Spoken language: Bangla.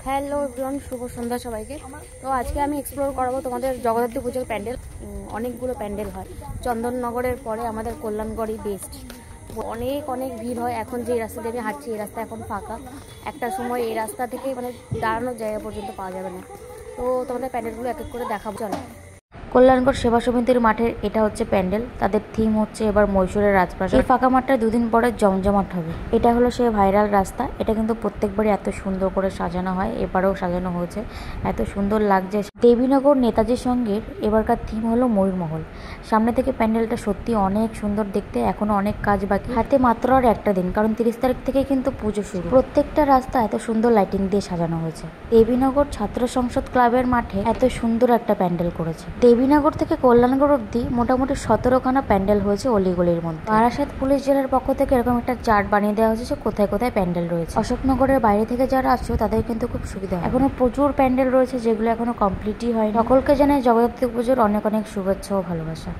হ্যালো এভরিওয়ান, শুভ সন্ধ্যা সবাইকে। তো আজকে আমি এক্সপ্লোর করাবো তোমাদের জগদ্ধাত্রী পুজোর প্যান্ডেল। অনেকগুলো প্যান্ডেল হয় চন্দননগরের পরে, আমাদের কল্যাণগড়ই বেস্ট। অনেক অনেক ভিড় হয়। এখন যে রাস্তা দিয়ে আমি হাঁটছি এই রাস্তা এখন ফাঁকা। একটা সময় এই রাস্তা থেকে দাঁড়ানোর জায়গা পর্যন্ত পাওয়া যাবে না। তো তোমাদের প্যান্ডেলগুলো এক এক করে দেখাবো, চলো। কল্যাণগড় সেবা সমিতির মাঠের এটা হচ্ছে প্যান্ডেল। তাদের থিম হচ্ছে এবার মহীশূরের রাজপ্রাসাদ। এই ফাঁকা মাঠটা দুদিন পরে জমজমাট হবে। এটা হলো সেই ভাইরাল রাস্তা। এটা কিন্তু প্রত্যেকবারই এত সুন্দর করে সাজানো হয়, এবারেও সাজানো হয়েছে, এত সুন্দর লাগছে। দেবীনগর নেতাজি সঙ্গের এবারকার থিম হলো ময়ূরমহল। সামনে থেকে প্যান্ডেলটা সত্যি অনেক সুন্দর দেখতে। এখনো অনেক কাজ বাকি, হাতে মাত্র আর একটা দিন, কারণ 30 তারিখ থেকে কিন্তু পুজো শুরু। প্রত্যেকটা রাস্তা এত সুন্দর লাইটিং দিয়ে সাজানো হয়েছে। দেবীনগর ছাত্র সংসদ ক্লাবের মাঠে এত সুন্দর একটা প্যান্ডেল করেছে। দেবীনগর থেকে কল্যাণগড় অব্দি মোটামুটি 17খানা প্যান্ডেল হয়েছে অলিগলির মধ্যে। বারাসাত পুলিশ জেলার পক্ষ থেকে এরকম একটা চার্ট বানিয়ে দেওয়া হয়েছে কোথায় কোথায় প্যান্ডেল রয়েছে। অশোকনগরের বাইরে থেকে যারা আসছো তাদের কিন্তু খুব সুবিধা। এখনো প্রচুর প্যান্ডেল রয়েছে যেগুলো এখনো কমপ্লিটই হয়নি। সকলকে জানাই জগদ্ধাত্রী পুজোর অনেক অনেক শুভেচ্ছা ও ভালোবাসা।